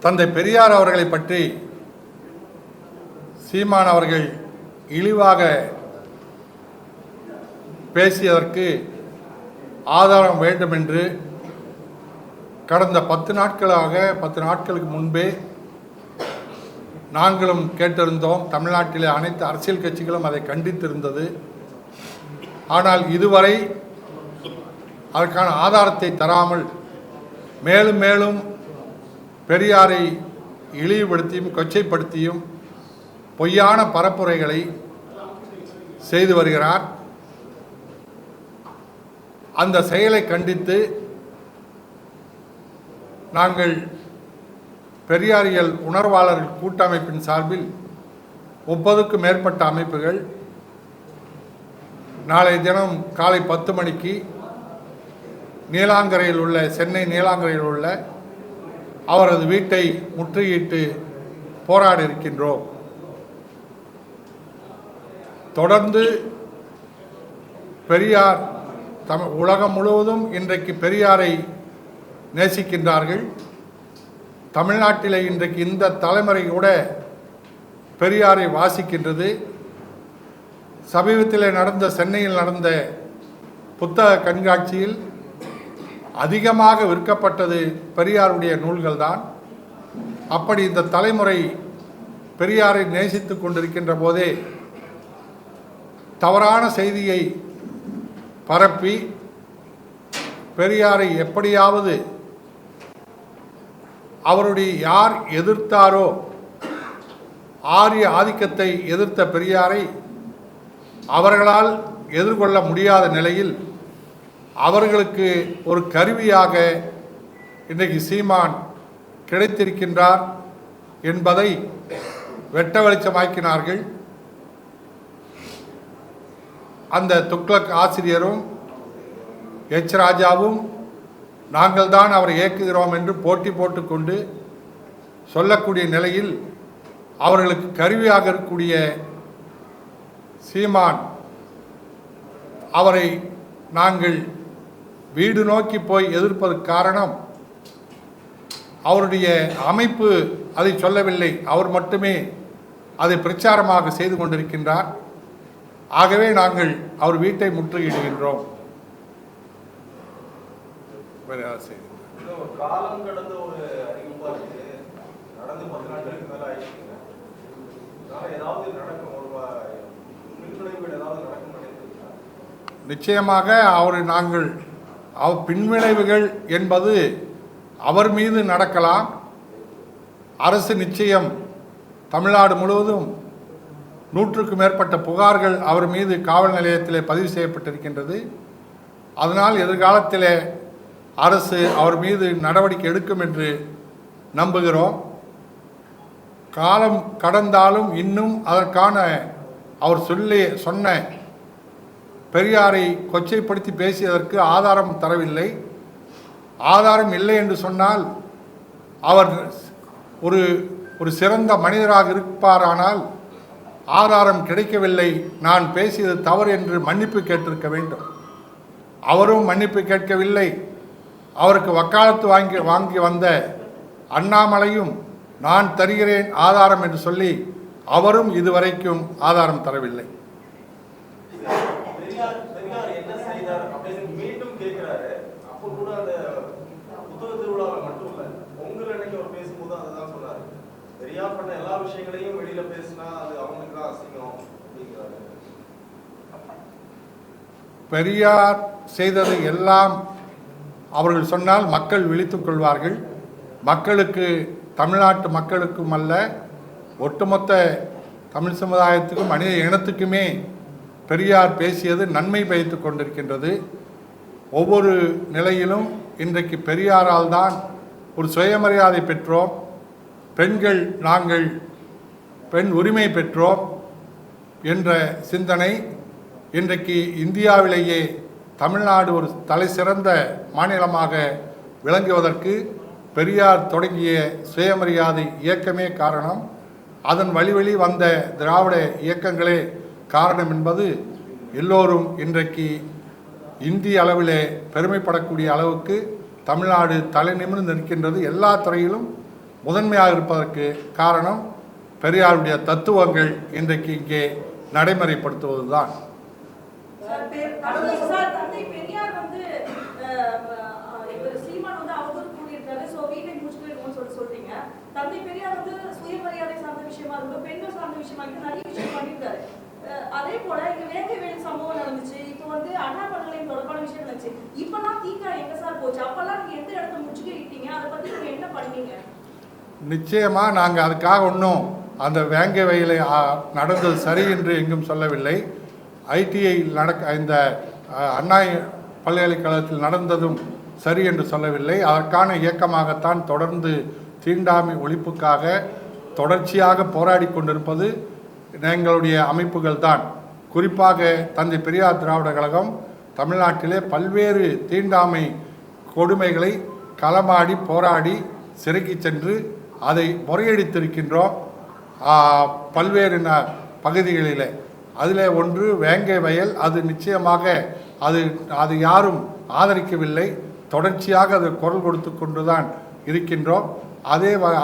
தந்தை பெரியார் அவர்களை பற்றி சீமான் அவர்கள் இழிவாக பேசியதற்கு ஆதாரம் வேண்டும் என்று கடந்த 10 நாட்களுக்கு முன்பே நாங்களும் கேட்டிருந்தோம். தமிழ்நாட்டிலே அனைத்து அரசியல் கட்சிகளும் அதை கண்டித்திருந்தது. ஆனால் இதுவரை அதற்கான ஆதாரத்தை தராமல் மேலும் மேலும் பெரியாரை இழிவுபடுத்தியும் கொச்சைப்படுத்தியும் பொய்யான பரப்புரைகளை செய்து வருகிறார். அந்த செயலை கண்டித்து நாங்கள் பெரியாரியல் உணர்வாளர்கள் கூட்டமைப்பின் சார்பில் 30க்கும் மேற்பட்ட அமைப்புகள் நாளைய தினம் காலை 10 மணிக்கு நீலாங்கரையில் உள்ள சென்னை நீலாங்கரையில் உள்ள அவரது வீட்டை முற்றுகையிட்டு போராட இருக்கின்றோம். தொடர்ந்து பெரியார் உலகம் முழுவதும் இன்றைக்கு பெரியாரை நேசிக்கின்றார்கள். தமிழ்நாட்டில் இன்றைக்கு இந்த தலைமுறை கூட பெரியாரை வாசிக்கின்றது. சமீபத்தில் சென்னையில் நடந்த புத்தக கண்காட்சியில் அதிகமாக விற்கப்பட்டது பெரியாருடைய நூல்கள் தான். அப்படி இந்த தலைமுறை பெரியாரை நேசித்து கொண்டிருக்கின்ற போதே தவறான செய்தியை பரப்பி பெரியாரை எப்படியாவது அவருடைய யார் எதிர்த்தாரோ ஆரிய ஆதிக்கத்தை எதிர்த்த பெரியாரை அவர்களால் எதிர்கொள்ள முடியாத நிலையில் அவர்களுக்கு ஒரு கருவியாக இன்றைக்கு சீமான் கிடைத்திருக்கின்றார் என்பதை வெட்ட வெளிச்சமாக்கினார்கள். அந்த துக்ளக் ஆசிரியரும் எச் ராஜாவும் நாங்கள் தான் அவரை இயக்குகிறோம் என்று போட்டி போட்டுக்கொண்டு சொல்லக்கூடிய நிலையில் அவர்களுக்கு கருவியாக இருக்கக்கூடிய சீமான் அவரை நாங்கள் வீடு நோக்கி போய் எதிர்ப்பதற்கு காரணம் அவருடைய அமைப்பு அதை சொல்லவில்லை, அவர் மட்டுமே அதை பிரச்சாரமாக செய்து கொண்டிருக்கின்றார். ஆகவே நாங்கள் அவர் வீட்டை முற்றுகையிடுகின்றோம். நிச்சயமாக அவர் பின்விளைவுகள் என்பது அவர் மீது நடக்கலாம். அரசு நிச்சயம் தமிழ்நாடு முழுவதும் 100க்கும் மேற்பட்ட புகார்கள் அவர் மீது காவல் நிலையத்திலே பதிவு செய்யப்பட்டிருக்கின்றது. அதனால் எதிர்காலத்திலே அரசு அவர் மீது நடவடிக்கை எடுக்கும் என்று நம்புகிறோம். காலம் கடந்தாலும் இன்னும் அதற்கான அவர் சொன்ன பெரியாரை கொச்சைப்படுத்தி பேசியதற்கு ஆதாரம் தரவில்லை. ஆதாரம் இல்லை என்று சொன்னால் அவர் ஒரு சிறந்த மனிதராக இருப்பாரானால் ஆதாரம் கிடைக்கவில்லை, நான் பேசியது தவறு என்று மன்னிப்பு கேட்டிருக்க வேண்டும். அவரும் மன்னிப்பு கேட்கவில்லை. அவருக்கு வக்காலத்து வாங்கி வந்த அண்ணாமலையும் நான் தருகிறேன் ஆதாரம் என்று சொல்லி அவரும் இதுவரைக்கும் ஆதாரம் தரவில்லை. பெரியார் செய்ததை எல்லாம் அவர்கள் சொன்னால் மக்கள் விழித்துக் கொள்வார்கள். மக்களுக்கு, தமிழ்நாட்டு மக்களுக்கும் அல்ல, ஒட்டுமொத்த தமிழ் சமுதாயத்துக்கும் மனித இனத்துக்குமே பெரியார் பேசியது நன்மை பயத்து கொண்டிருக்கின்றது. ஒவ்வொரு நிலையிலும் இன்றைக்கு பெரியாரால் தான் ஒரு சுயமரியாதை பெற்றோம். பெண்கள், நாங்கள் பெண் உரிமை பெற்றோம் என்ற சிந்தனை இன்றைக்கு இந்தியாவிலேயே தமிழ்நாடு ஒரு தலை சிறந்த மாநிலமாக விளங்குவதற்கு பெரியார் தொடங்கிய சுயமரியாதை இயக்கமே காரணம். அதன் வழி வந்த திராவிட இயக்கங்களே காரணம் என்பது எல்லோரும் இன்றைக்கு இந்திய அளவிலே பெருமைப்படக்கூடிய அளவுக்கு தமிழ்நாடு தலை நிமிர்ந்து நிற்கின்றது. எல்லா துறையிலும் முதன்மையாக இருப்பதற்கு காரணம் பெரியாருடைய தத்துவங்கள் இன்றைக்கு இங்கே நடைமுறைப்படுத்துவதுதான். தந்தை பெரியார் வந்து சுயமரியாதை சார்ந்த விஷயமா இருக்கும், பெண்கள் சார்ந்த விஷயமா இருக்கு, நிறைய விஷயம் பண்ணியிருக்காரு. அதே போல இங்க வேங்கவேல் சம்பவம் நடந்துச்சு, இப்போ வந்து அண்ணா பல்கலைக்கழகம் தொடர்பான விஷயம் நடந்துச்சு. இப்பெல்லாம் தீக்கா எங்க சார் போச்சு? அப்பெல்லாம் நீங்க எந்த இடத்த முற்றுகையிட்டீங்க? அதை பத்தி நீங்க என்ன பண்ணீங்க? நிச்சயமா நாங்கள் அதுக்காக ஒன்றும் அந்த வேங்கவேலை நடந்தது சரி என்று எங்கும் சொல்லவில்லை. ஐடிஐ இந்த அண்ணா பல்கலைக்கழகத்தில் நடந்ததும் சரி என்று சொல்லவில்லை. அதற்கான இயக்கமாகத்தான் தொடர்ந்து தீண்டாமை ஒழிப்புக்காக தொடர்ச்சியாக போராடி கொண்டிருப்பது எங்களுடைய அமைப்புகள் தான். குறிப்பாக தந்தை பெரியார் திராவிட கழகம் தமிழ்நாட்டிலே பல்வேறு தீண்டாமை கொடுமைகளை களமாடி போராடி சிறைக்கு சென்று அதை முறையடித்திருக்கின்றோம் பல்வேறு பகுதிகளிலே. அதில் ஒன்று வேங்கை வயல். அது நிச்சயமாக அது யாரும் ஆதரிக்கவில்லை. தொடர்ச்சியாக அது குரல் கொடுத்து கொண்டு தான் இருக்கின்றோம்.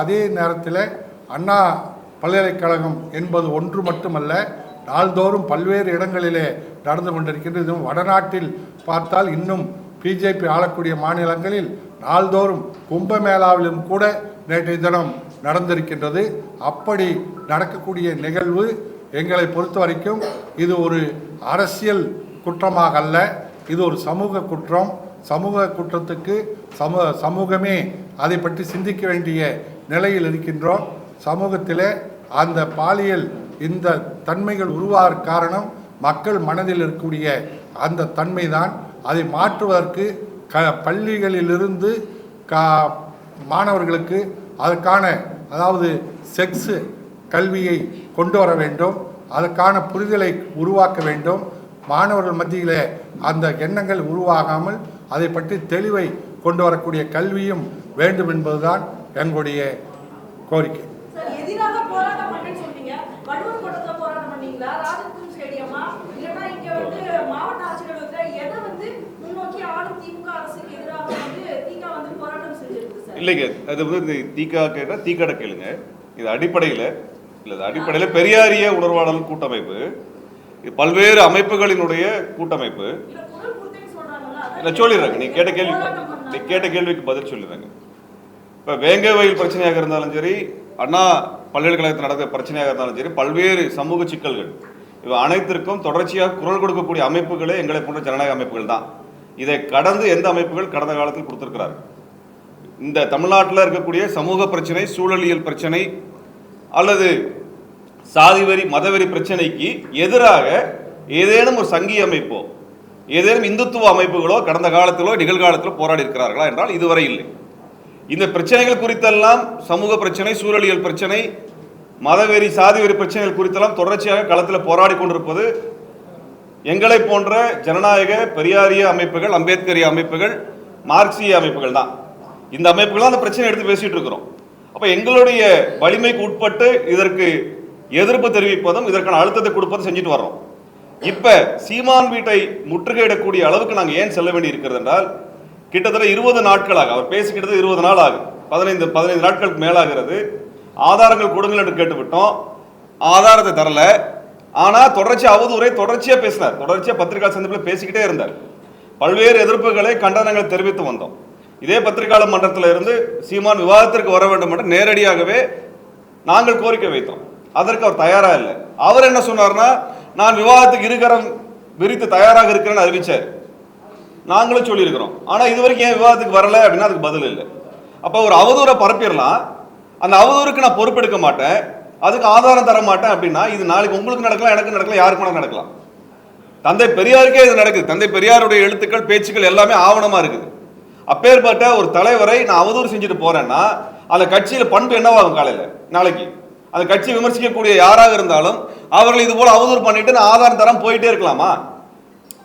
அதே நேரத்தில் அண்ணா பல்கலைக்கழகம் என்பது ஒன்று மட்டுமல்ல, நாள்தோறும் பல்வேறு இடங்களிலே நடந்து கொண்டிருக்கின்றது. இதுவும் வடநாட்டில் பார்த்தால் இன்னும் பிஜேபி ஆளக்கூடிய மாநிலங்களில் நாள்தோறும் கும்பமேளாவிலும் கூட நேற்றைய தினம் நடந்திருக்கின்றது. அப்படி நடக்கக்கூடிய நிகழ்வு எங்களை பொறுத்த வரைக்கும் இது ஒரு அரசியல் குற்றமாக அல்ல, இது ஒரு சமூக குற்றம். சமூக குற்றத்துக்கு சமூகமே அதை பற்றி சிந்திக்க வேண்டிய நிலையில் இருக்கின்றோம். சமூகத்திலே அந்த பாலியல் இந்த தன்மைகள் உருவாக காரணம் மக்கள் மனதில் இருக்கக்கூடிய அந்த தன்மை தான். அதை மாற்றுவதற்கு பள்ளிகளிலிருந்து மாணவர்களுக்கு அதற்கான அதாவது செக்ஸ் கல்வியை கொண்டு வர வேண்டும். அதற்கான புரிதலை உருவாக்க வேண்டும். மாணவர்கள் மத்தியில் அந்த எண்ணங்கள் உருவாகாமல் அதை பற்றி தெளிவை கொண்டு வரக்கூடிய கல்வியும் வேண்டும் என்பதுதான் எங்களுடைய கோரிக்கை. இல்லைங்க, அது வந்து தீகா கேட்டால் தீக்காட கேளுங்க. இது அடிப்படையில் பெரியாரிய உணர்வாளர் கூட்டமைப்பு, பல்வேறு அமைப்புகளினுடைய கூட்டமைப்பு. சொல்லிடுறாங்க, நீ கேட்ட கேள்விக்கு பதில் சொல்லிடுறாங்க. இப்போ வேங்கை வயல் பிரச்சனையாக இருந்தாலும் சரி, அண்ணா பல்கலைக்கழகத்தில் நடக்கிற பிரச்சனையாக இருந்தாலும் சரி, பல்வேறு சமூக சிக்கல்கள் இவை அனைத்திற்கும் தொடர்ச்சியாக குரல் கொடுக்கக்கூடிய அமைப்புகளே எங்களை போன்ற ஜனநாயக அமைப்புகள் தான். இதை கடந்து எந்த அமைப்புகள் கடந்த காலத்தில் கொடுத்திருக்கிறார்கள்? இந்த தமிழ்நாட்டில் இருக்கக்கூடிய சமூக பிரச்சனை, சூழலியல் பிரச்சனை அல்லது சாதிவரி மதவெறி பிரச்சனைக்கு எதிராக ஏதேனும் ஒரு சங்கி அமைப்போ ஏதேனும் இந்துத்துவ அமைப்புகளோ கடந்த காலத்திலோ நிகழ்காலத்திலோ போராடி இருக்கிறார்களா என்றால் இதுவரை இல்லை. இந்த பிரச்சனைகள் குறித்தெல்லாம் சமூக பிரச்சனை, சூழலியல் பிரச்சனை, மதவெறி சாதிவெறி பிரச்சனைகள் குறித்தெல்லாம் தொடர்ச்சியாக களத்தில் போராடி கொண்டிருப்பது எங்களை போன்ற ஜனநாயக பெரியாரிய அமைப்புகள், அம்பேத்கரிய அமைப்புகள், மார்க்சிய அமைப்புகள் தான். இந்த அமைப்புகள் தான் அந்த பிரச்சனை எடுத்து பேசிட்டு இருக்கிறோம். அப்போ எங்களுடைய வலிமைக்கு உட்பட்டு இதற்கு எதிர்ப்பு தெரிவிப்பதும் இதற்கான அழுத்தத்தை கொடுப்பதும் செஞ்சுட்டு வர்றோம். இப்ப சீமான் வீட்டை முற்றுகையிடக்கூடிய அளவுக்கு நாங்கள் ஏன் செல்ல வேண்டி இருக்கிறது என்றால், கிட்டத்தட்ட 20 நாட்களாக அவர் பேசிக்கிட்டது 20 நாள் ஆகும், 15 நாட்களுக்கு மேலாகிறது. ஆதாரங்கள் கொடுங்கள் என்று கேட்டுவிட்டோம், ஆதாரத்தை தரல. ஆனா தொடர்ச்சி அவதூறை தொடர்ச்சியா பேசினார், தொடர்ச்சியா பத்திரிகை சந்திப்பில் பேசிக்கிட்டே இருந்தார். பல்வேறு எதிர்ப்புகளை கண்டனங்கள் தெரிவித்து வந்தோம். இதே பத்திரிகையாளர் மன்றத்தில் இருந்து சீமான் விவாதத்திற்கு வர வேண்டும் என்று நேரடியாகவே நாங்கள் கோரிக்கை வைத்தோம். அதற்கு அவர் தயாரா இல்லை. அவர் என்ன சொன்னார்னா, நான் விவாதத்துக்கு இருகரம் விரித்து தயாராக இருக்கிறேன்னு அறிவிச்சார். நாங்களும் சொல்லியிருக்கிறோம். ஆனா இதுவரைக்கும் ஏன் விவாதத்துக்கு வரல அப்படின்னா அதுக்கு பதில் இல்லை. அப்ப ஒரு அவதூறை பரப்பிடலாம், அந்த அவதூறுக்கு நான் பொறுப்பெடுக்க மாட்டேன், அதுக்கு ஆதாரம் தர மாட்டேன் அப்படின்னா இது நாளைக்கு உங்களுக்கு நடக்கலாம், எனக்கு நடக்கலாம், யாருக்கு நடக்கலாம். தந்தை பெரியாருக்கே இது நடக்குது. தந்தை பெரியாருடைய எழுத்துக்கள், பேச்சுக்கள் எல்லாமே ஆவணமா இருக்குது. அப்பேற்பட்ட ஒரு தலைவரை நான் அவதூறு செஞ்சுட்டு போறேன்னா அந்த கட்சியில பண்பு என்னவாகும்? காலையில நாளைக்கு அந்த கட்சி விமர்சிக்கக்கூடிய யாராக இருந்தாலும் அவர்கள் இது போல அவதூறு பண்ணிட்டு நான் ஆதாரம் தரம் போயிட்டே இருக்கலாமா?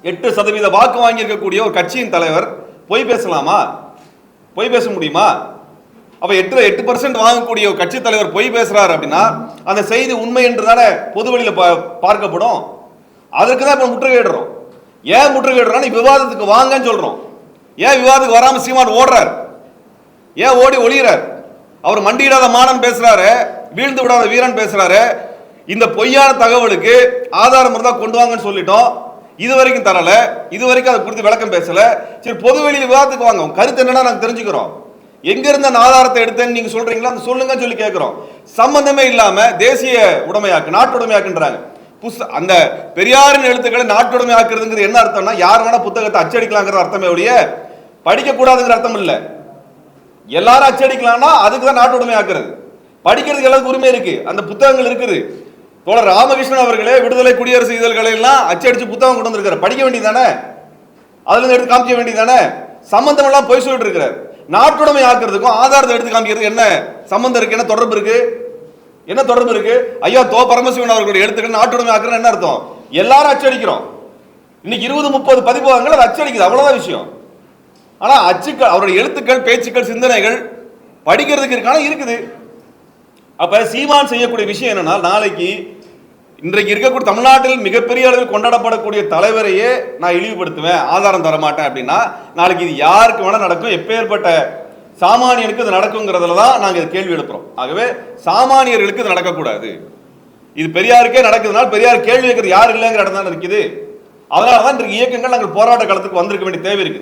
8% வாக்கு வாங்கி இருக்கக்கூடிய ஒரு கட்சியின் தலைவர் பொய் பேசலாமா? பொய் பேச முடியுமா? அப்ப 8% வாங்கக்கூடிய ஒரு கட்சி தலைவர் பொய் பேசுறாரு அப்படின்னா அந்த செய்தி உண்மை என்று தானே பொதுவெளியில பார்க்கப்படும். அதற்கு தான் இப்ப முற்றுகையிடுறோம். ஏன் முற்றுகையிடுறோம்? விவாதத்துக்கு வாங்கன்னு சொல்றோம். ஏன் விவாதத்துக்கு வராம சீமான் ஓடுறார்? ஏன் ஓடி ஒளிகிறார்? அவர் மண்டியிடாத மாணன் பேசுறாரு, வீழ்ந்து விடாத வீரன் பேசுறாரு. இந்த பொய்யான தகவலுக்கு ஆதாரம் இருந்தா கொண்டு வாங்கன்னு சொல்லிட்டோம், இது வரைக்கும் தரல, இது வரைக்கும் அதை குறித்து விளக்கம் பேசல. சரி, பொது வெளியில் விவாதத்துக்கு வாங்க, கருத்து என்னன்னா நாங்க தெரிஞ்சுக்கிறோம். எங்க இருந்து அந்த ஆதாரத்தை எடுத்தேன்னு நீங்க சொல்றீங்களா, அந்த சொல்லுங்கன்னு சொல்லி கேட்கிறோம். சம்பந்தமே இல்லாம தேசிய உடைமையாக்கு, நாட்டுடைமையாக்குன்றாங்க. அந்த பெரியாரின் எழுத்துக்களை நாட்டுடைமையாக்குறதுங்கிறது என்ன அர்த்தம்னா, யார் வேணா புத்தகத்தை அச்சடிக்கலாங்கிற அர்த்தமே ஒழிய படிக்க கூடாதுங்கிற அர்த்தம் இல்ல. எல்லாரும் அச்சடிக்கலாம்னா அதுக்கு தான் நாட்டுடைமையாக்குறது. படிக்கிறதுக்கு எல்லாத்துக்கும் உரிமை இருக்கு, அந்த புத்தகங்கள் இருக்குது. தோழர் ராமகிருஷ்ணன் அவர்களே விடுதலை குடியரசு இதழ்களை எல்லாம் அச்சடிச்சு புத்தகம் கொண்டு வந்திருக்காரு. படிக்க வேண்டியதானே, அதுல இருந்து எடுத்து காமிக்க வேண்டியதானே. சம்பந்தம் எல்லாம் போய் சொல்லிட்டு இருக்கிறார். நாட்டுடைமை ஆக்குறதுக்கும் ஆதாரத்தை எடுத்து காமிக்கிறதுக்கு என்ன சம்பந்தம் இருக்கு, என்ன தொடர்பு இருக்கு, என்ன தொடர்பு இருக்கு? ஐயா தோ பரமசிவன் அவர்களுடைய எழுத்துக்கள் நாட்டுடைமை ஆக்குறது என்ன அர்த்தம்? எல்லாரும் அச்சடிக்கிறோம். இன்னைக்கு 20-30 பதிப்பகங்கள் அதை அச்சடிக்குது, அவ்வளவுதான் விஷயம். ஆனா அச்சுக்கள், அவருடைய எழுத்துக்கள், பேச்சுக்கள், சிந்தனைகள் படிக்கிறதுக்கு இருக்கான இருக்குது. அப்ப சீமான் செய்யக்கூடிய விஷயம் என்னன்னா, நாளைக்கு இன்றைக்கு இருக்கக்கூடிய தமிழ்நாட்டில் மிகப்பெரிய அளவில் கொண்டாடப்படக்கூடிய தலைவரையே நான் இழிவுபடுத்துவேன், ஆதாரம் தர மாட்டேன் அப்படின்னா, நாளைக்கு இது யாருக்கு வேணா நடக்கும், எப்பேற்பட்ட சாமானியனுக்கு இது நடக்குங்கிறதுல தான் நாங்கள் இது கேள்வி எழுப்புறோம். ஆகவே சாமானியர்களுக்கு இது நடக்கக்கூடாது. இது பெரியாருக்கே நடக்குதுனால் பெரியார் கேள்வி கேட்கறது யார் இல்லைங்கிற இடம் தான் இருக்குது. அதனால தான் இன்றைக்கு இயக்கங்கள் நாங்கள் போராட்ட காலத்துக்கு வந்திருக்க வேண்டிய தேவை இருக்கு.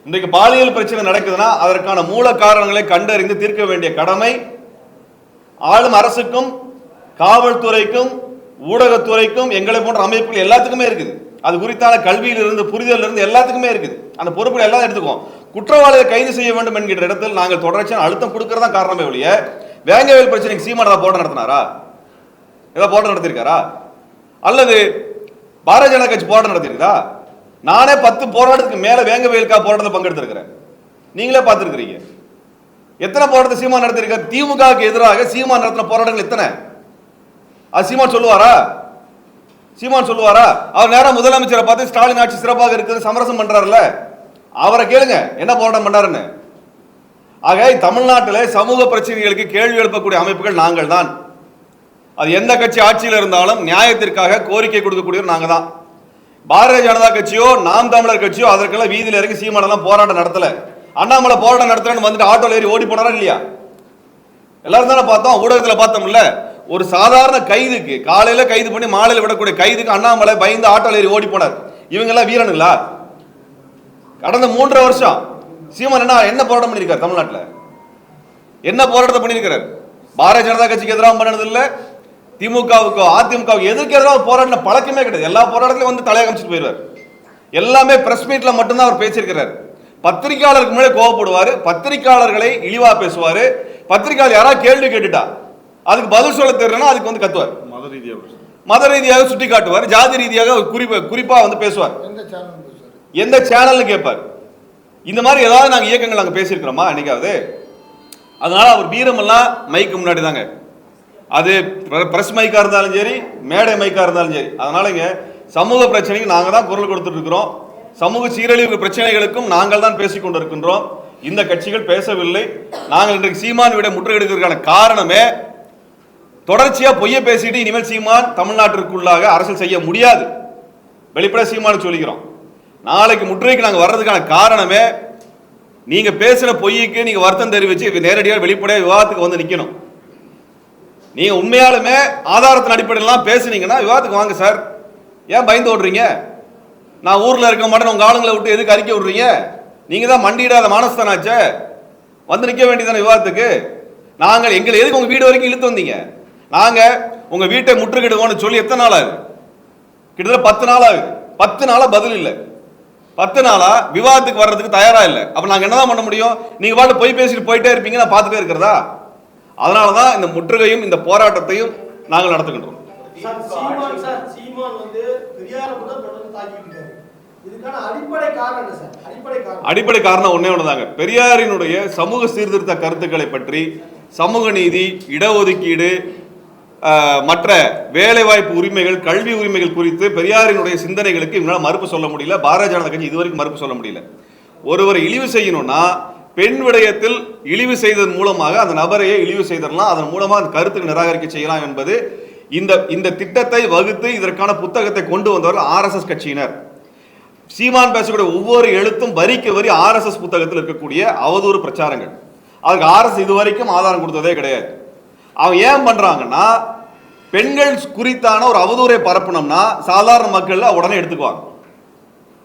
இன்றைக்கு பாலியல் பிரச்சனை நடக்குதுன்னா அதற்கான மூல காரணங்களை கண்டறிந்து தீர்க்க வேண்டிய கடமை ஆளும் அரசுக்கும், காவல்துறைக்கும், ஊடகத்துறைக்கும், எங்களை போன்ற அமைப்புகள் எல்லாத்துக்குமே இருக்குது. அது குறித்தான கல்வியிலிருந்து, புரிதலிருந்து எல்லாத்துக்குமே இருக்குது. அந்த பொறுப்புகள் எல்லாம் எடுத்துக்குவோம். குற்றவாளியை கைது செய்ய வேண்டும் என்கிற இடத்தில் நாங்கள் தொடர்ச்சியான அழுத்தம் கொடுக்கறதா காரணமே ஒழிய, வேங்கவேல் பிரச்சனைக்கு சீமான் ஏதாவது போராட்டம் நடத்தினாரா, ஏதாவது போராட்டம் நடத்திருக்காரா, அல்லது பாரதிய ஜனதா கட்சி போராட்டம் நடத்திருக்கா? நானே 10 போராட்டத்துக்கு மேல வேங்கவேலுக்கா போராட்டத்தில் பங்கெடுத்திருக்கிறேன். நீங்களே பார்த்துருக்கிறீங்க. எத்தனை போராட்டத்தை சீமான் நடத்திருக்காரு? திமுகவுக்கு எதிராக சீமான் நடத்தின போராட்டங்கள் எத்தனை? அது சீமான் சொல்லுவாரா? சீமான் சொல்லுவாரா? அவர் நேரம் முதலமைச்சரை பார்த்து ஸ்டாலின் ஆட்சி சிறப்பாக இருக்குது சமரசம் பண்றாருல, அவரை கேளுங்க என்ன போராட்டம் பண்ணாருன்னு. ஆக தமிழ்நாட்டில் சமூக பிரச்சனைகளுக்கு கேள்வி எழுப்பக்கூடிய அமைப்புகள் நாங்கள் தான். அது எந்த கட்சி ஆட்சியில் இருந்தாலும் நியாயத்திற்காக கோரிக்கை கொடுக்கக்கூடியவர் நாங்க தான். பாரதிய ஜனதா கட்சியோ நாம் தமிழர் கட்சியோ அதற்கெல்லாம் வீதியில் இறங்கி சீமானெல்லாம் போராட்டம் நடத்தல. அண்ணாமலை போராட்டம் நடத்துறேன்னு வந்துட்டு ஆட்டோல ஏறி ஓடி போனாரா இல்லையா? எல்லாரும் தானே பார்த்தோம், ஊடகத்தில் பார்த்தோம்ல. ஒரு சாதாரண கைதுக்கு காலையில கைது பண்ணி மாலையில் விடக்கூடிய கைதுக்கு அண்ணாமலை பயந்து ஆட்டோல ஏறி ஓடி போனார். இவங்க எல்லாம் வீரனுங்களா? கடந்த 3 வருஷம் சீமான் என்ன போராட்டம் பண்ணிருக்காரு தமிழ்நாட்டில்? என்ன போராட்டத்தை பண்ணிருக்கிறார்? பாரதிய ஜனதா கட்சிக்கு எதிராக பண்ணது இல்ல, திமுகவுக்கோ அதிமுகவுக்கு எதிர்க்கு எதிராக போராடின பழக்கமே கிடையாது. எல்லா போராட்டத்திலும் வந்து தலையை காமிச்சிட்டு போயிடுவார். எல்லாமே பிரஸ் மீட்ல மட்டும்தான் அவர் பேசியிருக்கிறார். பத்திரிகையாளருக்கு முன்னாடி கோவப்படுவாரு, பத்திரிகையாளர்களை இழிவா பேசுவாரு. பத்திரிகையாளர் யாராவது கேள்வி கேட்டுட்டா அதுக்கு பதில் சொல்ல தெரியலன்னா அதுக்கு வந்து கத்துவார், மத ரீதியாக சுட்டி காட்டுவார், ஜாதி ரீதியாக குறிப்பா வந்து பேசுவார், எந்த சேனல்னு கேட்பார். இந்த மாதிரி ஏதாவது நாங்கள் இயக்கங்கள் நாங்கள் பேசியிருக்கிறோமா என்னைக்காவது? அதனால அவர் வீரமெல்லாம் மைக்கு முன்னாடி தாங்க, அது பிரஸ் மைக்கா இருந்தாலும் சரி, மேடை மைக்கா இருந்தாலும் சரி. அதனால இங்க சமூக பிரச்சனைக்கு நாங்கள் தான் குரல் கொடுத்துட்டு இருக்கிறோம். சமூக சீரழிவு பிரச்சனைகளுக்கும் நாங்கள் தான் பேசிக் கொண்டிருக்கின்றோம். இந்த கட்சிகள் பேசவில்லை. நாங்கள் இன்றைக்கு சீமான் விட முற்றுகையிடுவதற்கான காரணமே தொடர்ச்சியா பொய்ய பேசிட்டு இனிமேல் சீமான் தமிழ்நாட்டிற்குள்ளாக அரசியல் செய்ய முடியாது. வெளிப்பட சீமானு சொல்லிக்கிறோம். நாளைக்கு முற்றுகைக்கு நாங்கள் வர்றதுக்கான காரணமே நீங்க பேசுற பொய்யுக்கு நீங்க வருத்தம் தெரிவிச்சு நேரடியாக வெளிப்படையாக விவாதத்துக்கு வந்து நிக்கணும். நீங்க உண்மையாலுமே ஆதாரத்தின் அடிப்படையில் பேசுனீங்கன்னா விவாதத்துக்கு வாங்க சார். ஏன் பயந்து ஓடுறீங்க? நான் ஊர்ல இருக்க மாட்டேன் உங்க ஆளுங்களை விட்டு எதுக்கு அறிக்கை விடுறீங்க? நீங்க தான் மண்டியிடாத மானஸ்தானாச்சே, வந்து நிக்க வேண்டியதான விவாதத்துக்கு. நாங்கள் எங்களை எதுக்கு உங்க வீடு வரைக்கும் இழுத்து வந்தீங்க? நாங்க உங்க வீட்டை முற்றுகிடுவோம்னு சொல்லி எத்தனை நாள் ஆகுது? கிட்டத்தட்ட 10 நாள் ஆகுது. 10 நாளா பதில் இல்லை. 10 நாளா விவாதத்துக்கு வர்றதுக்கு தயாரா இல்லை. அப்ப நாங்க என்னதான் பண்ண முடியும்? நீங்க பாட்டு போய் பேசிட்டு போயிட்டே இருப்பீங்க, நான் பார்த்துட்டே இருக்கிறதா? அதனாலதான் இந்த முற்றுகையும் இந்த போராட்டத்தையும் நாங்கள் நடத்துகின்றோம். அடிப்படை காரணம் ஒன்னே ஒண்ணுதாங்க. பெரியாரினுடைய சமூக சீர்திருத்த கருத்துக்களை பற்றி, சமூக நீதி, இடஒதுக்கீடு, மற்ற வேலைவாய்ப்பு உரிமைகள், கல்வி உரிமைகள் குறித்து பெரியாரினுடைய சிந்தனைகளுக்கு இவங்களால மறுப்பு சொல்ல முடியல. பாரதிய ஜனதா கட்சி இதுவரைக்கும் மறுப்பு சொல்ல முடியல. ஒருவரை இழிவு செய்யணும்னா பெண் விடயத்தில் இழிவு செய்ததன் மூலமாக அந்த நபரையே இழிவு செய்தரலாம், அதன் மூலமாக அந்த கருத்துக்கு நிராகரிக்க செய்யலாம் என்பது இந்த திட்டத்தை வகுத்து இதற்கான புத்தகத்தை கொண்டு வந்தவர்கள் ஆர்எஸ்எஸ் கட்சியினர். சீமான் பேசக்கூடிய ஒவ்வொரு எழுத்தும் வரிக்கு வரி ஆர்எஸ்எஸ் புத்தகத்தில் இருக்கக்கூடிய அவதூறு பிரச்சாரங்கள். அதுக்கு அரசு இது வரைக்கும் ஆதாரம் கொடுத்ததே கிடையாது. அவங்க ஏன் பண்றாங்கன்னா, பெண்கள் குறித்தான ஒரு அவதூறை பரப்பணும்னா சாதாரண மக்கள் உடனே எடுத்துக்குவாங்க.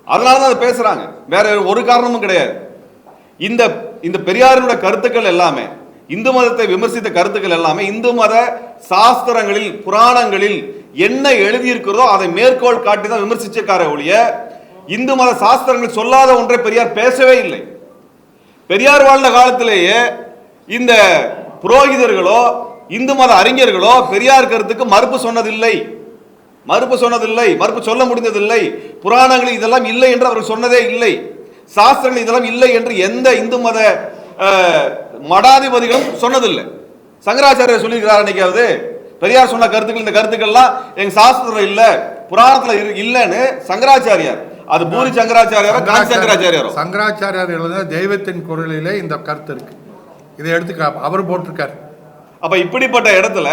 அதனால தான் அதை பேசுறாங்க, வேற ஒரு காரணமும் கிடையாது. இந்த இந்த பெரியாரினுடைய கருத்துக்கள் எல்லாமே, இந்து மதத்தை விமர்சித்த கருத்துக்கள் எல்லாமே இந்து மத சாஸ்திரங்களில் புராணங்களில் என்ன எழுதியிருக்கிறதோ அதை மேற்கோள் காட்டி தான் விமர்சிச்சிருக்காரே ஒழிய இந்து மத சாஸ்திரங்கள் சொல்லாத ஒன்றை பெரியார் பேசவே இல்லை. பெரியார் வாழ்ந்த காலத்திலேயே இந்த புரோகிதர்களோ இந்து மத அறிஞர்களோ பெரியார் கருத்துக்கு மறுப்பு சொன்னதில்லை, மறுப்பு சொல்ல முடிந்ததில்லை. புராணங்களில் இதெல்லாம் இல்லை என்று அவர்கள் சொன்னதே இல்லை, சாஸ்திரங்கள் இதெல்லாம் இல்லை என்று எந்த இந்து மத மடாதிபதிகளும் சொன்னதில்லை. சங்கராச்சாரியர் சொல்லியிருக்கிறார் அன்னைக்காவது, பெரியார் சொன்ன கருத்துக்கள் இந்த கருத்துக்கள்லாம் எங்க சாஸ்திரத்துல இல்ல, புராணத்துல இல்லைன்னு சங்கராச்சாரியார், அது பூரி சங்கராச்சாரியாரோ காஞ்சி சங்கராச்சாரியாரோ, சங்கராச்சாரியார் எழுதின தெய்வத்தின் குரலிலே இந்த கருத்து இருக்கு, இதை எடுத்து அவர் போட்டிருக்காரு. அப்ப இப்படிப்பட்ட இடத்துல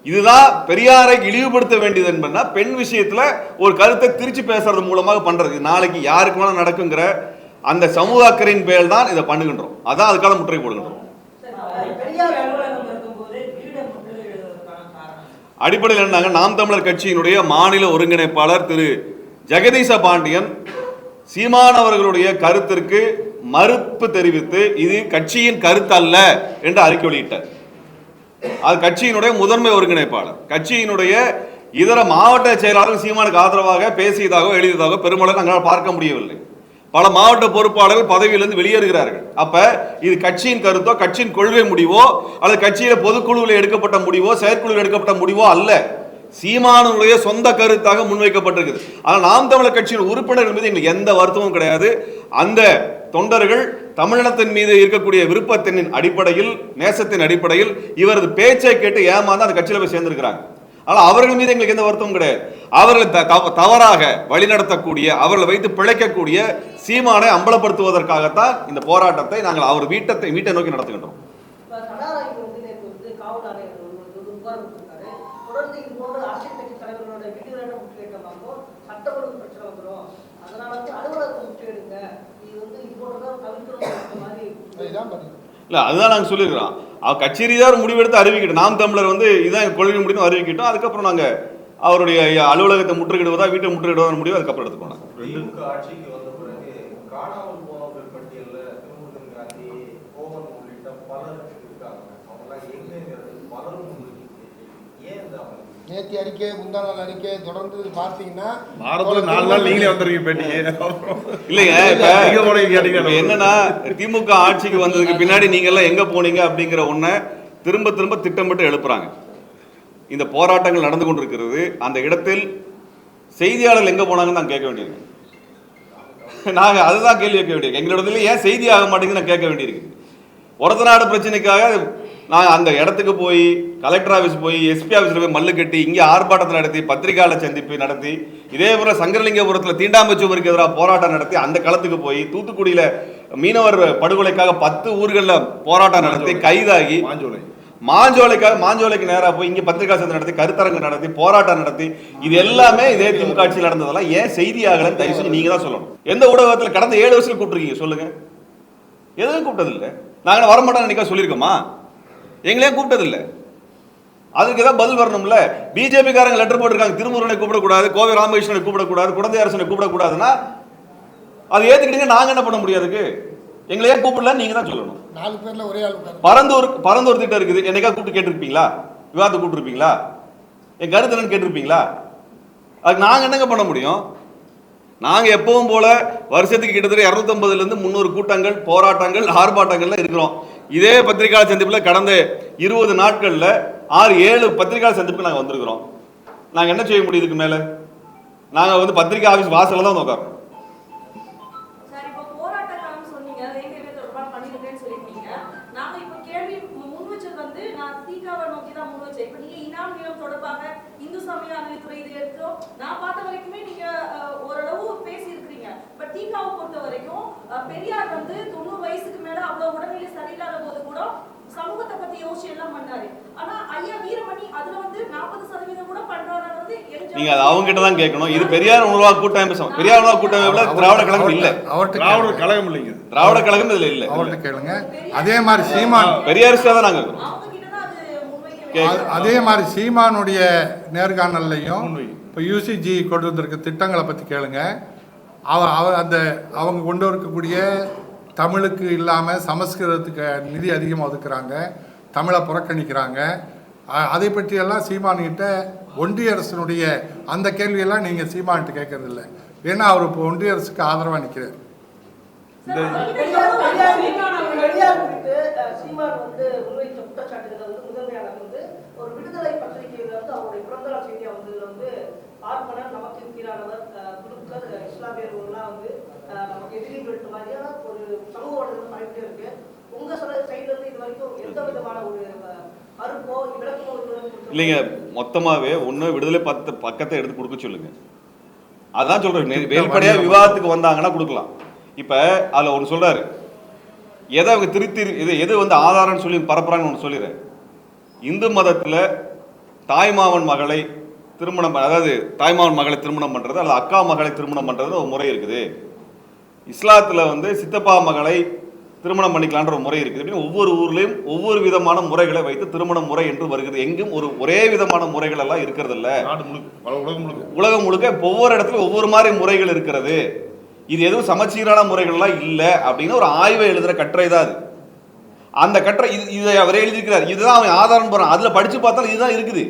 இதுதான் பெரியாரை இழிவுபடுத்த வேண்டியது என்பதுனா பெண் விஷயத்துல ஒரு கருத்தை திருச்சி பேசுறது மூலமாக பண்றது. நாளைக்கு யாருக்கு வேணா நடக்குங்கிற அந்த சமூக அக்கறையின் பேர் தான் இதை பண்ணுகின்றோம். அதான் அதுக்காக முற்றுகை போடுகின்றோம். அடிப்படையில் என்னங்க, நாம் தமிழர் கட்சியினுடைய மாநில ஒருங்கிணைப்பாளர் திரு ஜெகதீச பாண்டியன் சீமான் அவர்களுடைய கருத்திற்கு மறுப்பு தெரிவித்து இது கட்சியின் கருத்து அல்ல என்று அறிக்கை வெளியிட்டார். அது கட்சியினுடைய முதன்மை ஒருங்கிணைப்பாளர், கட்சியினுடைய இதர மாவட்ட செயலாளர்கள் சீமானுக்கு ஆதரவாக பேசியதாகவோ எழுதியதாகவோ பெருமளவு நாங்கள் பார்க்க முடியவில்லை. பல மாவட்ட பொறுப்பாளர்கள் பதவியிலிருந்து வெளியேறுகிறார்கள். அப்ப இது கட்சியின் கருத்தோ அல்லது கொள்கை முடிவோ அல்லது கட்சியில பொதுக்குழுவில் எடுக்கப்பட்ட முடிவோ செயற்குழுவில் எடுக்கப்பட்ட முடிவோ அல்ல, சீமானுடைய சொந்த கருத்தாக முன்வைக்கப்பட்டிருக்குது. ஆனால் நாம் தமிழர் கட்சியின் உறுப்பினர்கள் மீது எங்களுக்கு எந்த வருத்தமும் கிடையாது. அந்த தொண்டர்கள் தமிழினத்தின் மீது இருக்கக்கூடிய விருப்பத்தின் அடிப்படையில், நேசத்தின் அடிப்படையில் இவரது பேச்சை கேட்டு ஏமாந்து அந்த கட்சியில போய் சேர்ந்திருக்கிறாங்க. ஆனால் அவர்கள் மீது எங்களுக்கு எந்த வருத்தமும் கிடையாது. அவர்கள் தவறாக வழிநடத்தக்கூடிய, அவர்களை வைத்து பிழைக்கக்கூடிய சீமானை அம்பலப்படுத்துவதற்காகத்தான் இந்த போராட்டத்தை நாங்கள் அவர் வீட்டை நோக்கி நடத்துகின்றோம். இல்ல, அதுதான் நாங்க சொல்லிருக்கிறோம். கட்சி ரீதியாக முடிவெடுத்து அறிவிக்கிட்டோம். நாம் தமிழர் இதான் கொள்கை முடிவு அறிவிக்கிட்டோம். அதுக்கப்புறம் நாங்க அவருடைய அலுவலகத்தை முற்றுகிடுவதா வீட்டை முற்றுகிடுவதா முடிவு அதுக்கப்புறம் எடுத்துக்கோங்க. நேற்று அறிக்கை, முந்தா நாள் அறிக்கை தொடர்ந்து பார்த்தீங்கன்னா வாரத்துல 4 நாள் நீங்களே வந்திருக்கீங்க பேட்டிக்கு. இல்லைங்க, என்னன்னா திமுக ஆட்சிக்கு வந்ததுக்கு பின்னாடி நீங்க எல்லாம் எங்க போனீங்க அப்படிங்கிற ஒன்ன திரும்ப திரும்ப திட்டமிட்டு எழுப்புறாங்க. இந்த போராட்டங்கள் நடந்து கொண்டிருக்கிறது, அந்த இடத்தில் செய்தியாளர்கள் எங்க போனாங்கன்னு நான் கேட்க வேண்டியிருக்கு. நாங்க அதுதான் கேள்வி கேட்க வேண்டியிருக்கு. எங்களோட ஏன் செய்தி ஆக மாட்டேங்குது நான் கேட்க வேண்டியிருக்கு. ஒரத்தநாடு பிரச்சனைக்காக நான் அந்த இடத்துக்கு போய் கலெக்டர் ஆஃபீஸ் போய் எஸ்பி ஆஃபீஸில் போய் மல்லு கட்டி இங்கே ஆர்ப்பாட்டத்தை நடத்தி பத்திரிகையாளர் சந்திப்பு நடத்தி, இதே போல சங்கரலிங்கபுரத்தில் தீண்டாமைச்சுவருக்கு எதிராக போராட்டம் நடத்தி அந்த களத்துக்கு போய் தூத்துக்குடியில் மீனவர் படுகொலைக்காக 10 ஊர்களில் போராட்டம் நடத்தி கைதாகி மாஞ்சோலைக்கு நேராக போய் இங்கே பத்திரிகை சந்தை நடத்தி கருத்தரங்கு நடத்தி போராட்டம் நடத்தி, இது எல்லாமே இதே திமுக ஆட்சியில் நடந்ததெல்லாம் ஏன் செய்தியாகலன்னு தயவு செஞ்சு நீங்க தான் சொல்லணும். எந்த ஊடகத்தில் கடந்த 7 வருஷம் கூப்பிட்டுருக்கீங்க சொல்லுங்க? எதுவும் கூப்பிட்டதில்லை. நாங்கள் வரமாட்டோம் நினைக்க சொல்லியிருக்கோமா? எங்களே கூப்பிட்டதில்லை. அதுக்கு ஏதாவது பதில் வரணும்ல. பிஜேபி காரங்க லெட்டர் போட்டிருக்காங்க, திருமுருகனை கூப்பிடக்கூடாது, கோவை ராமகிருஷ்ணனை கூப்பிடக்கூடாது, குழந்தை அரசனை கூப்பிடக்கூடாதுன்னா அது ஏத்துக்கிட்டீங்க. நாங்க என்ன பண்ண முடியாதுக்கு? எங்களையே கூப்பிடல, நீங்க தான் சொல்லணும். 4 பேர்ல ஒரே ஆள். பரந்தூர் திட்டம் இருக்குது, என்னைக்கா கூப்பிட்டு கேட்டிருப்பீங்களா? விவாதத்தை கூப்பிட்டுருப்பீங்களா? என் கருத்து என்னன்னு கேட்டிருப்பீங்களா? அதுக்கு நாங்க என்னங்க பண்ண முடியும்? நாங்க எப்பவும் போல வருஷத்துக்கு கிட்டத்தட்ட 250 இருந்து 300 கூட்டங்கள், போராட்டங்கள், ஆர்ப்பாட்டங்கள்ல இருக்கிறோம். இதே பத்திரிகையாளர் சந்திப்புல கடந்த 20 நாட்கள்ல 6-7 பத்திரிகையாளர் சந்திப்புக்கு நாங்க வந்திருக்கிறோம். நாங்க என்ன செய்ய முடியும் இதுக்கு மேல? நாங்க பத்திரிகை ஆபீஸ் வாசல்ல தான் உட்காரோம். இந்து சமய அறநிலைத்துறை இது எடுத்தோம் நான் பார்த்த வரைக்குமே நீங்க ஓரளவு பேசி இருக்கிறீங்க. பட் தீகாவை பொறுத்த வரைக்கும் பெரியார் 90 வயசுக்கு மேல அவ்வளவு உடல்நிலை சரியில்லாத போது கூட சமூகத்தை பத்தி யோசிச்சு எல்லாம் பண்ணாரு. ஆனா ஐயா வீரமணி அதுல 40% கூட பண்றாரு வந்து நீங்க அது அவங்க கிட்ட தான் கேட்கணும். இது பெரியார் உணர்வா கூட்டமைப்பு பெரியார் உணர்வா கூட்டமைப்புல திராவிட கழகம் இல்ல. திராவிடர் கழகம் இல்லைங்க. திராவிட கழகம் இதுல இல்ல. அவர்கிட்ட கேளுங்க. அதே மாதிரி சீமான் பெரியாரிஸ்டா தான் நாங்க இருக்கிறோம். அவங்க கிட்ட தான் அது முன்வைக்க அதே மாதிரி சீமானுடைய நேர்காணல்லையும் இப்போ யூசிஜி கொண்டு வந்திருக்க திட்டங்களை பற்றி கேளுங்க. அவங்க கொண்டு இருக்கக்கூடிய தமிழுக்கு இல்லாமல் சமஸ்கிருதத்துக்கு நிதி அதிகமாக ஒதுக்குறாங்க, தமிழை புறக்கணிக்கிறாங்க. அதை பற்றியெல்லாம் சீமான்கிட்ட ஒன்றிய அரசினுடைய அந்த கேள்வியெல்லாம் நீங்கள் சீமான்கிட்ட கேட்கறதில்ல. ஏன்னா அவர் இப்போ ஒன்றிய அரசுக்கு ஆதரவாக நிற்கிறார். பெரியார் குறித்து சீமான் வந்து முன்வைத்த குற்றச்சாட்டுகளை வந்து முதன்மையானது வந்து ஒரு விடுதலை பத்திரிகையில வந்து அவருடைய பிறந்த நாள் செய்தியா வந்ததுல வந்து பார்ப்பனர் நமக்கு எதிரானவர், குழுக்கள், இஸ்லாமியர்கள்லாம் வந்து நமக்கு எதிரிகள் மாதிரியான ஒரு சமூக வலைதளம் பரவிட்டே இருக்கு. உங்க சைட்ல இருந்து இது வரைக்கும் எந்த விதமான ஒரு மறுப்போ விளக்கமோ இல்லைங்க. மொத்தமாவே ஒண்ணு விடுதலை பக்கத்தை எடுத்து கொடுக்க சொல்லுங்க. அதான் சொல்றேன். வெளிப்படையா விவாதத்துக்கு வந்தாங்கன்னா கொடுக்கலாம். இப்ப அதுல ஒன்று சொல்றாரு, எதை அவங்க எது வந்து ஆதாரம்னு சொல்லி பரப்புறாங்கன்னு ஒன்று சொல்லிடுறேன். இந்து மதத்துல தாய்மாமன் மகளை திருமணம், அதாவது தாய்மாமன் மகளை திருமணம் பண்றது அல்லது அக்கா மகளை திருமணம் பண்றது ஒரு முறை இருக்குது. இஸ்லாத்துல வந்து சித்தப்பா மகளை திருமணம் பண்ணிக்கலான்ற ஒரு முறை இருக்குது. அப்படின்னு ஒவ்வொரு ஊர்லயும் ஒவ்வொரு விதமான முறைகளை வைத்து திருமண முறை என்று வருகிறது. எங்கும் ஒரே விதமான முறைகள் எல்லாம் இருக்கிறது இல்ல. உலகம் முழுக்க ஒவ்வொரு இடத்துல ஒவ்வொரு மாதிரி முறைகள் இருக்கிறது. இது எதுவும் சமச்சீரான முறைகள்லாம் இல்லை அப்படின்னு ஒரு ஆய்வை எழுதுற கட்டுரை தான் அது. அந்த கட்டுரை இதை அவரே எழுதியிருக்கிறார். இதுதான் அவன் ஆதாரம் போறான். அதுல படிச்சு பார்த்தாலும் இதுதான் இருக்குது.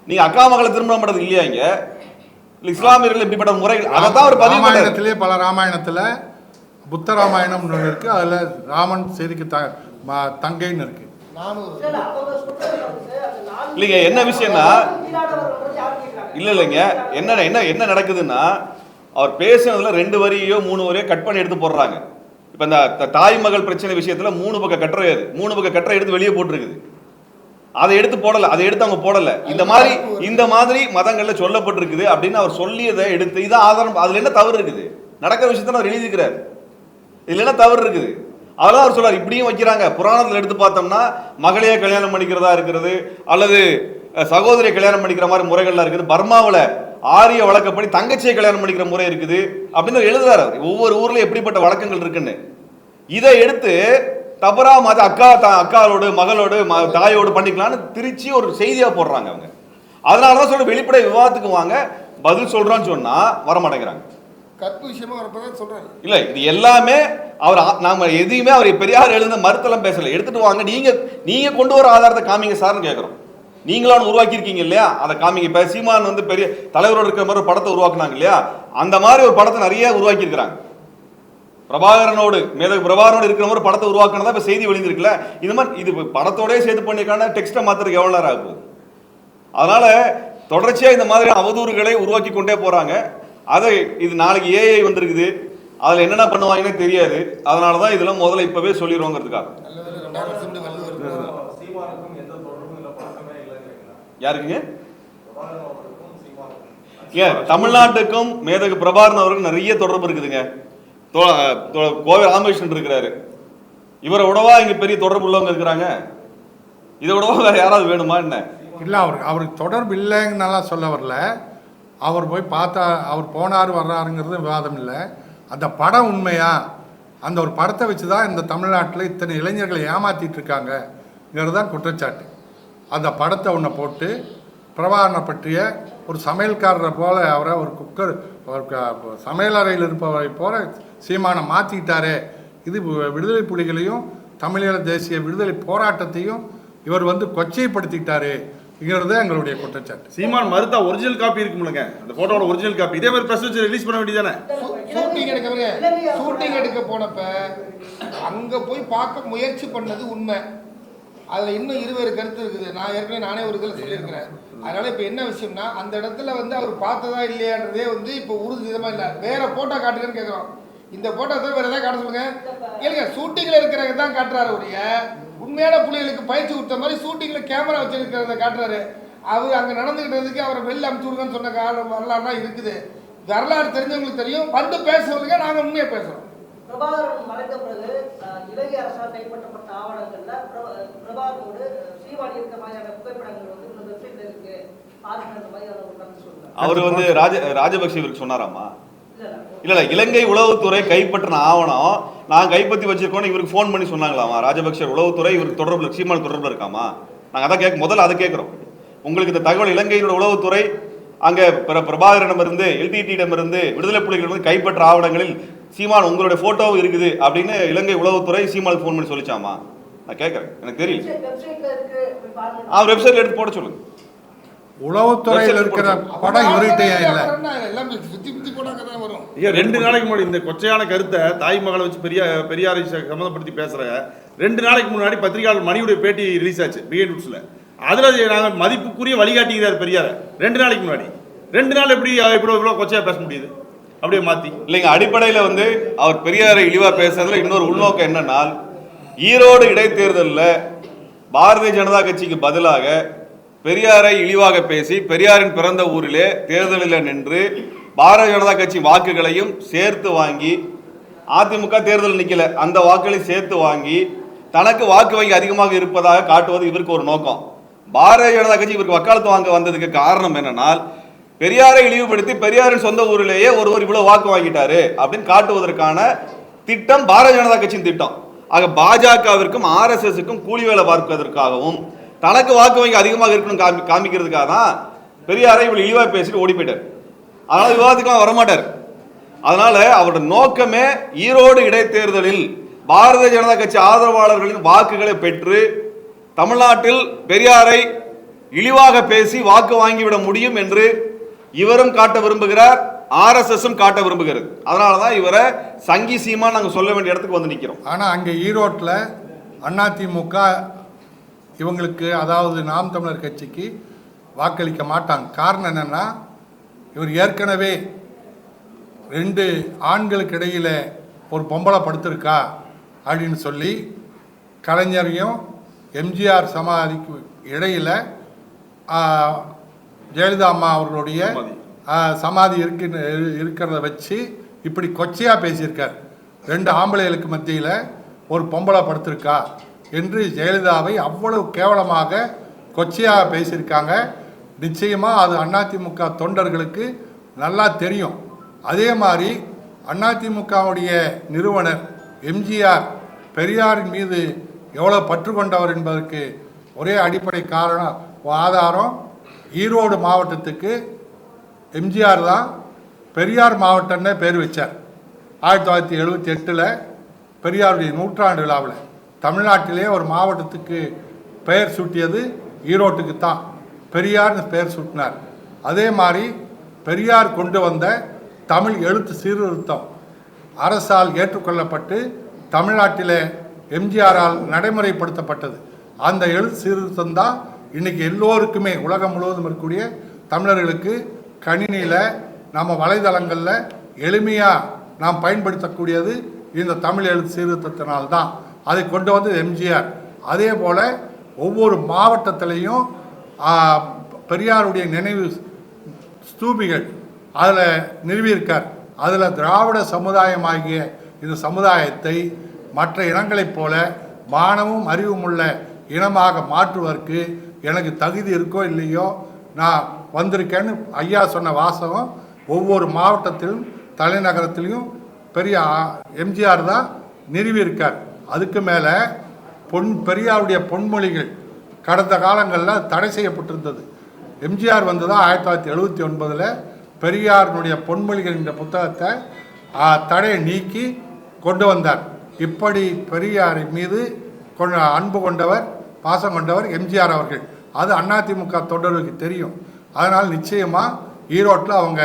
நீங்க அக்கா மகளை திருமணம் பண்றது இல்லையா இங்க? இஸ்லாமியர்கள் இப்படிப்பட்ட முறைகள் அதான் ஒரு ராமாயணத்திலே பல ராமாயணத்துல புத்த ராமாயணம் இருக்கு. அதுல ராமன் செய்திக்கு தங்கைன்னு இருக்கு. இல்லைங்க, என்ன விஷயம்னா இல்லைங்க, என்ன நடக்குதுன்னா அவர் பேசுனதுல 2 வரியோ 3 வரியோ கட் பண்ணி எடுத்து போடுறாங்க. இப்ப இந்த தாய் மகள் பிரச்சனை விஷயத்துல 3 பக்க கட்டுரை, 3 பக்க கட்டுரை எடுத்து வெளியே போட்டுருக்குது. அதை எடுத்து போடல, அதை எடுத்து அவங்க போடல. இந்த மாதிரி மதங்கள்ல சொல்லப்பட்டிருக்குது அப்படின்னு அவர் சொல்லியதை எடுத்து இதான் ஆதாரம். அதுல என்ன தவறு இருக்குது? நடக்கிற விஷயத்த அவர் எழுதியிருக்கிறார். இதுல என்ன தவறு இருக்குது? அதெல்லாம் அவர் சொல்றாரு. இப்படியும் வைக்கிறாங்க. புராணத்துல எடுத்து பார்த்தோம்னா மகளையே கல்யாணம் பண்ணிக்கிறதா இருக்கிறது, அல்லது சகோதரியை கல்யாணம் பண்ணிக்கிற மாதிரி முறைகள்லாம் இருக்குது. பர்மாவில் ஆரிய வழக்கப்படி தங்கச்சியை கல்யாணம் பண்ணிக்கிற முறை இருக்குது அப்படின்னு எழுதுறாரு. ஒவ்வொரு ஊர்ல எப்படிப்பட்ட வழக்கங்கள் இருக்குன்னு இதை எடுத்து தவறா மாதிரி அக்காவோடு மகளோடு தாயோடு பண்ணிக்கலாம்னு திருச்சி ஒரு செய்தியா போடுறாங்க அவங்க. அதனாலதான் சொல்ற வெளிப்படை விவாதத்துக்கு வாங்க, பதில் சொல்றோம்னு சொன்னா வர மாட்டேங்கிறாங்க. கற்பு விஷயமா வரப்பதான் சொல்றாரு. இல்ல, இது எல்லாமே அவர் நாம எதையுமே அவர் பெரியார் எழுந்த மறுத்தலம் பேசல. எடுத்துட்டு வாங்க, நீங்க கொண்டு வர ஆதாரத்தை காமிங்க சார்னு கேட்கிறோம். நீங்களும் உருவாக்கி இருக்கீங்க இல்லையா, அதை காமிங்க. இப்ப சீமான் வந்து பெரிய தலைவரோடு இருக்கிற மாதிரி ஒரு படத்தை உருவாக்குனாங்க இல்லையா, அந்த மாதிரி ஒரு படத்தை நிறைய உருவாக்கி இருக்கிறாங்க. பிரபாகரனோடு பிரபாகரனோடு இருக்கிற மாதிரி படத்தை உருவாக்குனதா இப்ப செய்தி வெளியிருக்குல்ல. இது மாதிரி இது படத்தோடய சேர்த்து பண்ணிருக்கான டெக்ஸ்ட்டை மாத்திரக்கு எவ்வளவு நேரம் ஆகுது? அதனால தொடர்ச்சியா இந்த மாதிரி அவதூறுகளை உருவாக்கி கொண்டே போறாங்க. அதை இது நாளைக்கு ஏஐ வந்திருக்குது, அதுல என்னென்ன பண்ணுவாங்கன்னு தெரியாது. அதனாலதான் இதெல்லாம் முதல்ல இப்பவே சொல்லிடுவோங்கிறதுக்காக. யாருக்குங்க? ஏன் தமிழ்நாட்டுக்கும் மேதகு பிரபாகரன் அவருக்கு நிறைய தொடர்பு இருக்குதுங்க. கோவை ராமகிருஷ்ணன் இருக்கிறாரு. இவரை விடவா இங்க பெரிய தொடர்பு உள்ளவங்க இருக்கிறாங்க. இதை விடவா வேற யாராவது வேணுமா என்ன? இல்லை, அவருக்கு தொடர்பு இல்லைங்கன்னெல்லாம் சொல்ல வரல. அவர் போய் பார்த்தா அவர் போனார் வர்றாருங்கிறது விவாதம் இல்லை. அந்த படம் உண்மையா, அந்த ஒரு படத்தை வச்சு தான் இந்த தமிழ்நாட்டில் இத்தனை இளைஞர்களை ஏமாற்றிட்டு இருக்காங்கிறது தான் குற்றச்சாட்டு. அந்த படத்தை ஒன்றை போட்டு பிரபாகரனை பற்றிய ஒரு சமையல்காரரை போல அவரை ஒரு குக்கர் சமையலறையில் இருப்பவரை போல சீமானை மாற்றிக்கிட்டாரே. இது விடுதலை புலிகளையும் தமிழீழ தேசிய விடுதலை போராட்டத்தையும் இவர் வந்து கொச்சைப்படுத்திட்டாரு இங்கிறது எங்களுடைய குற்றச்சாட்டு. சீமான் மறுத்தா ஒரிஜினல் காப்பி இருக்குமுலங்க, அந்த போட்டோட ஒரிஜினல் காப்பி இதே மாதிரி பிரஸ் வச்சு ரிலீஸ் பண்ண வேண்டியதானே? ஷூட்டிங் எடுக்க போனப்ப அங்க போய் பார்க்க முயற்சி பண்ணது உண்மை. அதில் இன்னும் 20 கருத்து இருக்குது. நான் ஏற்கனவே நானே ஒரு இதில் சொல்லியிருக்கிறேன். அதனால இப்போ என்ன விஷயம்னா, அந்த இடத்துல வந்து அவர் பார்த்ததா இல்லையான்றதே வந்து இப்போ உறுதிதமாக இல்லை. வேற போட்டோ காட்டுங்கன்னு கேட்குறோம். இந்த போட்டோ தான் வேற ஏதாவது காட்ட சொல்லுங்க. கேளுங்க, ஷூட்டிங்கில் இருக்கிறவங்க தான் காட்டுறாரு. உடைய உண்மையான புலிகளுக்கு பயிற்சி கொடுத்த மாதிரி ஷூட்டிங்கில் கேமரா வச்சிருக்கிறத காட்டுறாரு. அவர் அங்கே நடந்துக்கிட்டதுக்கு அவரை வெளில அனுப்பிச்சு விடுங்கன்னு சொன்ன வரலாறுலாம் இருக்குது. வரலாறு தெரிஞ்சவங்களுக்கு தெரியும். வந்து பேசுறதுக்கு நாங்கள் உண்மையாக பேசுகிறோம். பிரபாகரன் மறைந்த பிறகு இலங்கை அரசால் கைப்பற்றப்பட்ட ஆவணங்கள்ல பிரபாகரோடு சீமான் இருக்க மாதிரியான புகைப்படங்கள் வந்து இந்த வெப்சைட்ல இருக்கு. பார்ப்பனர் இந்த மாதிரியான ஒரு கருத்து சொல்றாங்க. அவர் வந்து ராஜபக்சே இவருக்கு சொன்னாராமா? இல்ல இல்ல இலங்கை உளவுத்துறை கைப்பற்றின ஆவணம் நான் கைப்பற்றி வச்சிருக்கோன்னு இவருக்கு ஃபோன் பண்ணி சொன்னாங்களாமா? ராஜபக்சே உளவுத்துறை இவருக்கு தொடர்புல, சீமான் தொடர்புல இருக்காமா? நாங்கள் அதான் முதல்ல அதை கேட்குறோம். உங்களுக்கு இந்த தகவல் இலங்கையோட உளவுத்துறை அங்கே பிரபாகரனிடமிருந்து, எல்டிடியிடமிருந்து, விடுதலை புலிகளிடமிருந்து கைப்பற்ற ஆவணங்களில் சீமான் உங்களுடைய போட்டோவும் இருக்குது அப்படின்னு இலங்கை உளவுத்துறை சீமானுக்கு ஃபோன் பண்ணி சொல்லிச்சாமா? நான் கேட்குறேன், எனக்கு தெரியல. வெப்சைட்ல இருக்கு, போய் பாருங்க. வெப்சைட்ல எடுத்து போட சொல்லுங்க. உளவுத்துறையில் இருக்கிற படம் இவர்கிட்டே இல்லை. எல்லாம் சுத்தி சுத்தி போனாக்க தான் வரும். ஐயா 2 நாளைக்கு முன்னாடி இந்த கொச்சையான கருத்தை தாய் மகளை வச்சு பெரியாரை சம்மந்தப்படுத்தி பேசுற 2 நாளைக்கு முன்னாடி பத்திரிகையாளர் மணியுடைய பேட்டி ரிலீஸ் ஆச்சு பிஎன் நியூஸ்ல. அதுல நாங்கள் மதிப்புக்குரிய வழிகாட்டுகிறார் பெரியார் 2 நாளைக்கு முன்னாடி. 2 நாள் எப்படி இவ்வளோ கொச்சையா பேச முடியுது? அப்படியே மாத்தி இல்லைங்க. அடிப்படையில் வந்து அவர் பெரியாரை இழிவா பேசுறதுல இன்னொரு உள்நோக்கம் என்னன்னா, ஈரோடு இடைத்தேர்தலில் பாரதிய ஜனதா கட்சிக்கு பதிலாக பெரியாரை இழிவாக பேசி பெரியாரின் பிறந்த ஊரிலே தேர்தலில் நின்று பாரதிய ஜனதா கட்சி வாக்குகளையும் சேர்த்து வாங்கி, அதிமுக தேர்தல் நிக்கல அந்த வாக்குகளை சேர்த்து வாங்கி தனக்கு வாக்கு வங்கி அதிகமாக இருப்பதாக காட்டுவது இவருக்கு ஒரு நோக்கம். பாரதிய ஜனதா கட்சி இவருக்கு வக்காலத்து வாங்க வந்ததுக்கு காரணம் என்னன்னா, பெரியாரை இழிவுபடுத்தி பெரியாரின் சொந்த ஊரிலேயே ஒருவர் இவ்வளவு வாக்கு வாங்கிட்டாரு அப்படின்னு காட்டுவதற்கான திட்டம் பாரதிய ஜனதா கட்சியின் திட்டம். ஆக பாஜகவிற்கும் RSSக்கும் கூலி வேலை பார்ப்பதற்காகவும் தனக்கு வாக்கு வங்கி அதிகமாக இருக்கணும் காமிக்கிறதுக்காக தான் பெரியாரை இவ்வளவு இழிவா பேசிட்டு ஓடி போயிட்டார். அதனால விவாதத்துக்குலாம் வரமாட்டார். அதனால அவருடைய நோக்கமே ஈரோடு இடைத்தேர்தலில் பாரதிய ஜனதா கட்சி ஆதரவாளர்களின் வாக்குகளை பெற்று தமிழ்நாட்டில் பெரியாரை இழிவாக பேசி வாக்கு வாங்கிவிட முடியும் என்று இவரும் காட்ட விரும்புகிறார், RSSம் காட்ட விரும்புகிறது. அதனாலதான் இவரை சங்கி சீமா நாங்க சொல்ல வேண்டிய இடத்துக்கு வந்து நிக்கிறோம். ஆனா அங்க ஈரோட்டில் அதிமுக இவங்களுக்கு, அதாவது நாம் தமிழர் கட்சிக்கு வாக்களிக்க மாட்டாங்க. காரணம் என்னன்னா, இவர் ஏற்கனவே 2 ஆண்களுக்கு இடையில ஒரு பொம்பளை படுத்திருக்கா அப்படின்னு சொல்லி கலைஞரையும் எம்ஜிஆர் சமாதிக்கு இடையில ஜெயலலிதா அம்மா அவர்களுடைய சமாதி இருக்கிறத வச்சு இப்படி கொச்சையா பேசியிருக்கார். 2 ஆம்பளைகளுக்கு மத்தியில் ஒரு பொம்பளை படுத்திருக்கா என்று ஜெயலலிதாவை அவ்வளவு கேவலமாக கொச்சையாக பேசியிருக்காங்க. நிச்சயமாக அது அதிமுக தொண்டர்களுக்கு நல்லா தெரியும். அதே மாதிரி அதிமுகவுடைய நிறுவனர் எம்ஜிஆர் பெரியாரின் மீது எவ்வளோ பற்று கொண்டவர் என்பதற்கு ஒரே அடிப்படை காரணம், ஆதாரம், ஈரோடு மாவட்டத்துக்கு எம்ஜிஆர் தான் பெரியார் மாவட்டம்னே பேர் வச்சார். 1978 பெரியாருடைய 100ஆண்டு விழாவில் தமிழ்நாட்டிலே ஒரு மாவட்டத்துக்கு பெயர் சூட்டியது ஈரோட்டுக்கு தான் பெரியார்னு பெயர் சூட்டினார். அதே மாதிரி பெரியார் கொண்டு வந்த தமிழ் எழுத்து சீர்திருத்தம் அரசால் ஏற்றுக்கொள்ளப்பட்டு தமிழ்நாட்டிலே எம்ஜிஆரால் நடைமுறைப்படுத்தப்பட்டது. அந்த எழுத்து சீர்திருத்தம் தான் இன்னைக்கு எல்லோருக்குமே உலகம் முழுவதும் இருக்கக்கூடிய தமிழர்களுக்கு கணினியில், நம்ம வலைதளங்களில் எளிமையாக நாம் பயன்படுத்தக்கூடியது இந்த தமிழ் எழுத்து சீர்திருத்தத்தினால்தான். அதை கொண்டு வந்து எம்ஜிஆர். அதே போல் ஒவ்வொரு மாவட்டத்திலையும் பெரியாருடைய நினைவு ஸ்தூபிகள் அதில் நிறுவியிருக்கார். அதில் திராவிட சமுதாயம் ஆகிய இந்த சமுதாயத்தை மற்ற இனங்களைப் போல மானமும் அறிவும் உள்ள இனமாக மாற்றுவதற்கு எனக்கு தகுதி இருக்கோ இல்லையோ நான் வந்திருக்கேன்னு ஐயா சொன்ன வாசகம் ஒவ்வொரு மாவட்டத்திலும் தலைநகரத்திலையும் பெரிய எம்ஜிஆர் தான் நிறுவியிருக்கார். அதுக்கு மேலே பெரியாருடைய பொன்மொழிகள் கடந்த காலங்களில் தடை செய்யப்பட்டிருந்தது. எம்ஜிஆர் வந்து தான் 1979 பெரியாருடைய பொன்மொழிகள் என்ற புத்தகத்தை தடையை நீக்கி கொண்டு வந்தார். இப்படி பெரியாரின் மீது அன்பு கொண்டவர், பாசம் கொண்டவர் எம்ஜிஆர் அவர்கள். அது அதிமுக தொண்டர்களுக்கு தெரியும். அதனால் நிச்சயமாக ஈரோட்டில் அவங்க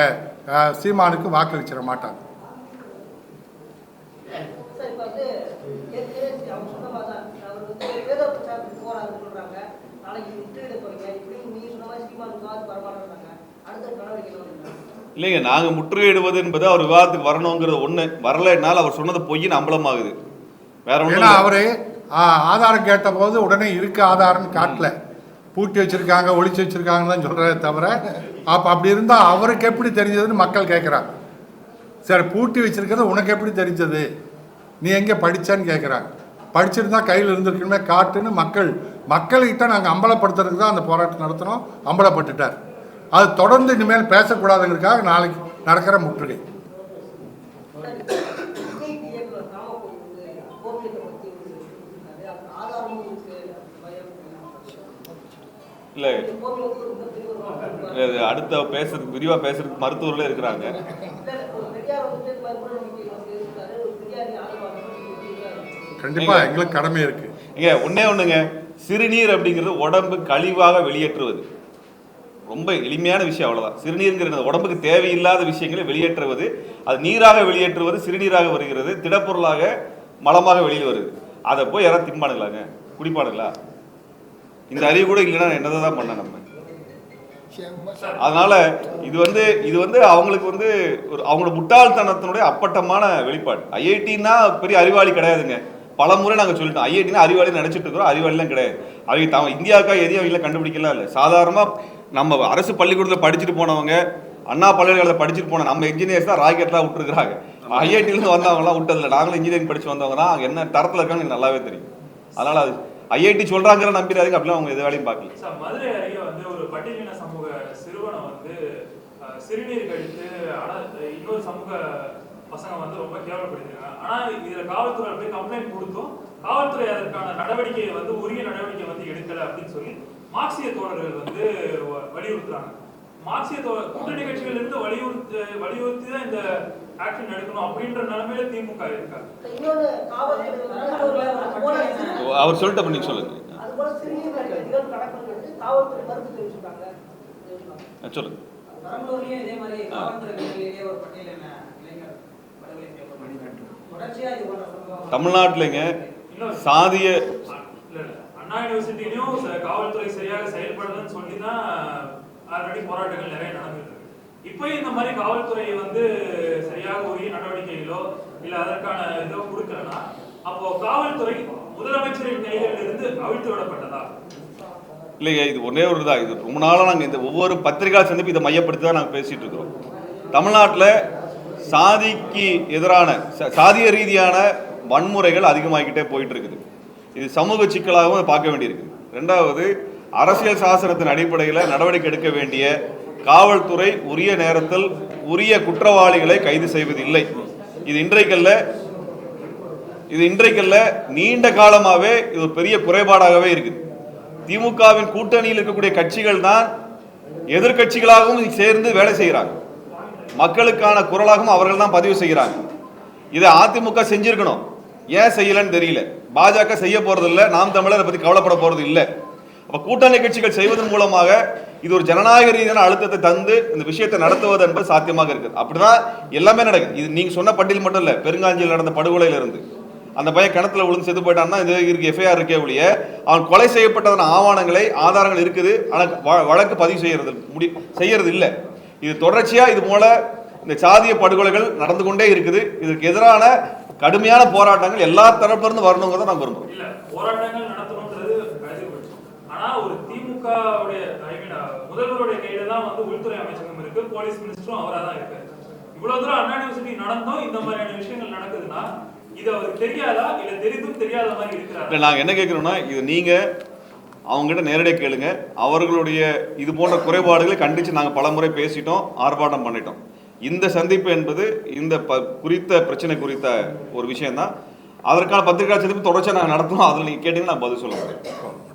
சீமானுக்கு வாக்களிச்சிட மாட்டாங்க. இல்லைங்க, நாங்கள் முற்றுகையிடுவது என்பது அவர் விவாதத்துக்கு வரணுங்கிறது ஒன்று, வரலைன்னால அவர் சொன்னது பொய்ன்னு அம்பலமாகுது. வேற ஒன்று. அவரு ஆதாரம் கேட்ட போது உடனே இருக்க ஆதாரம் காட்டல, பூட்டி வச்சிருக்காங்க, ஒளிச்சு வச்சிருக்காங்கன்னு தான் சொல்றதே தவிர, அப்போ அப்படி இருந்தால் அவருக்கு எப்படி தெரிஞ்சதுன்னு மக்கள் கேட்குறாங்க. சரி, பூட்டி வச்சிருக்கிறது உனக்கு எப்படி தெரிஞ்சது, நீ எங்கே படித்தான்னு கேட்குறாங்க. படிச்சிருந்தா கையில் இருந்திருக்கணுமே காட்டுன்னு மக்கள்கிட்ட நாங்கள் அம்பலப்படுத்துறதுக்கு தான் அந்த போராட்டம் நடத்தினோம். அம்பலப்பட்டுட்டார். அது தொடர்ந்து இனிமேல் பேசக்கூடாதுங்கிறதுக்காக நாளைக்கு நடக்கிற முற்றுகை. இல்லை அடுத்த பேசுறதுக்கு விரிவாக பேசுறதுக்கு மருத்துவர்களே இருக்கிறாங்க. கண்டிப்பாக எங்களுக்கு கடமை இருக்கு. ஒன்னே ஒண்ணுங்க, சிறுநீர் அப்படிங்கிறது உடம்பு கழிவாக வெளியேற்றுவது. ரொம்ப எளிமையான விஷயம், அவ்வளவுதான். சிறுநீர்ங்கிறது உடம்புக்கு தேவையில்லாத விஷயங்களை வெளியேற்றுவது. அது நீராக வெளியேற்றுவது, சிறுநீராக வருகிறது, திடப்பொருளாக மலமாக வெளியில் வருது. அதை போய் யாராவது தின்பானுங்களாங்க, குடிப்பானுங்களா? இந்த அறிவு கூட இல்லைன்னா என்னதான் பண்ண நம்ம. அதனால இது வந்து அவங்களுக்கு வந்து ஒரு அவங்களோட முட்டாள்தனத்தினுடைய அப்பட்டமான வெளிப்பாடு. ஐஐடின்னா பெரிய அறிவாளி கிடையாதுங்க. பல முறை நாங்கள் சொல்லிட்டோம், ஐஐடினா அறிவாளி நினைச்சிட்டு இருக்கிறோம். அறிவாளிலாம் கிடையாது. அவங்க இந்தியாவுக்காக எதையும் அவங்க கண்டுபிடிக்கலாம் இல்லை. சாதாரணமாக நம்ம அரசு பள்ளிக்கூடத்தில் படிச்சுட்டு போனவங்க, அண்ணா பல்கலைக்கழகத்தில் படிச்சுட்டு போன நம்ம இன்ஜினியர்ஸ் தான் ராக்கெட்லாம் விட்டுருக்குறாங்க. ஐஐடியிலேருந்து வந்தவங்கலாம் விட்டதில்லை. நாங்களும் இன்ஜினியரிங் படிச்சு வந்தவங்க தான். அங்கே என்ன தரத்தில் இருக்காங்க எனக்கு நல்லாவே தெரியும். அதனால அது ஐஐடி சொல்றாங்கிற நம்பிடாதீங்க. அப்படிலாம் அவங்க எது வேலையும் பார்க்கல. மதுரை அருகே வந்து ஒரு பட்டியலின சமூக சிறுவனை வந்து சிறுநீர் கழித்து இன்னொரு சமூக பசங்க வந்து ரொம்ப கேவலப்படுத்திருக்காங்க. ஆனா இதுல காவல்துறை போய் கம்ப்ளைண்ட் கொடுத்தும் காவல்துறை அதற்கான நடவடிக்கையை வந்து உரிய நடவடிக்கை வந்து எடுக்கல அப்படின்னு சொல்லி மார்க்சிய தோழர்கள் வந்து வலியுறுத்துறாங்க. மார்க்சிய கூட்டணி கட்சிகள் இருந்து வலியுறுத்தி தான் இந்த ஆக்ஷன் எடுக்கணும் அப்படின்ற நிலைமையில திமுக இருக்காங்க. அவர் சொல்லிட்டு அப்ப நீங்க சொல்லுங்க. சொல்லுங்க. தமிழ்நாட்டிலங்க சாதிய அண்ணா யூனிவர்சிட்டியும் காவல்துறை சரியாக செயல்படுதுன்னு சொல்லி தான் ஆல்ரெடி போராட்டங்கள் நிறைய நடந்துட்டு இருக்கு. இப்போ இந்த மாதிரி காவல்துறை வந்து சரியாக உரிய நடவடிக்கைகளோ இல்ல அதற்கான இதோ கொடுக்கலன்னா அப்போ காவல்துறை முதலமைச்சரின் கைகளில் இருந்து அவிழ்த்து விடப்பட்டதா? இல்லைங்க, இது ஒரே ஒரு தான். இது ரொம்ப நாளாக நாங்கள் இந்த ஒவ்வொரு பத்திரிகை சந்திப்பு இதை மையப்படுத்தி தான் நாங்கள் பேசிட்டு இருக்கிறோம். தமிழ்நாட்டில் சாதிக்கு எதிரான சாதிய ரீதியான வன்முறைகள் அதிகமாகிக்கிட்டே போயிட்டு இருக்குது. இது சமூக சிக்கலாகவும் பார்க்க வேண்டியிருக்கு. ரெண்டாவது, அரசியல் சாசனத்தின் அடிப்படையில் நடவடிக்கை எடுக்க வேண்டிய காவல்துறை உரிய நேரத்தில் உரிய குற்றவாளிகளை கைது செய்வதில்லை. இது இன்றைக்கல்ல நீண்ட காலமாகவே இது ஒரு பெரிய குறைபாடாகவே இருக்குது. திமுகவின் கூட்டணியில் இருக்கக்கூடிய கட்சிகள் தான் எதிர்கட்சிகளாகவும் சேர்ந்து வேலை செய்கிறாங்க. மக்களுக்கான குரலாகவும் அவர்கள் தான் பதிவு செய்கிறாங்க. இதை அதிமுக செஞ்சிருக்கணும், ஏன் செய்யலன்னு தெரியல. பாஜக செய்ய போறது இல்லை, நாம் தமிழர் பத்தி கவலைப்பட போறது இல்லை. அப்ப கூட்டணி கட்சிகள் செய்வதன் மூலமாக இது ஒரு ஜனநாயக ரீதியான அழுத்தத்தை தந்து இந்த விஷயத்தை நடத்துவது என்பது சாத்தியமாக இருக்குது. அப்படிதான் எல்லாமே நடக்குது. இது நீங்க சொன்ன பட்டியல் மட்டும் இல்ல, பெருங்காஞ்சியில் நடந்த படுகொலையில இருந்து அந்த பையன் கிணத்துல விழுந்து செத்து போயிட்டான்னா இது இருக்கு, எஃப்ஐஆர் இருக்கே ஒழிய அவன் கொலை செய்யப்பட்டதன் ஆவணங்களை ஆதாரங்கள் இருக்குது, ஆனால் வழக்கு பதிவு செய்யறது இல்லை. இது தொடர்ச்சியா இது போல இந்த சாதிய படுகொலைகள் நடந்து கொண்டே இருக்குது. இதற்கு எதிரான கடுமையான போராட்டங்கள் எல்லா தரப்பிலிருந்து வரணுங்கிறத நான் விரும்புறோம். இல்ல போராட்டங்கள் நடத்தணும்ன்றது கருதிப்படும். ஆனா ஒரு திமுக முதல்வருடைய கையில தான் வந்து உள்துறை அமைச்சகம் இருக்கு, போலீஸ் மினிஸ்டரும் அவரா தான் இருக்கு. இவ்வளவு தூரம் அண்ணா யூனிவர்சிட்டி நடந்தும் இந்த மாதிரியான விஷயங்கள் நடக்குதுன்னா இது அவருக்கு தெரியாதா இல்ல தெரிந்தும் தெரியாத மாதிரி இருக்கிறாரா? இல்ல நாங்க என்ன கேட்கிறோம்னா, இது நீங்க அவங்ககிட்ட நேரடியாக கேளுங்க. அவர்களுடைய இது போன்ற குறைபாடுகளை கண்டித்து நாங்கள் பல முறை பேசிட்டோம், ஆர்ப்பாட்டம் பண்ணிட்டோம். இந்த சந்திப்பு என்பது இந்த குறித்த பிரச்சனை குறித்த ஒரு விஷயம்தான். அதற்கான பத்திரிகை சந்திப்பு தொடர்ச்சியாக நாங்கள் நடத்துவோம். அதில் நீங்கள் கேட்டீங்கன்னா நான் பதில் சொல்ல முடியும்.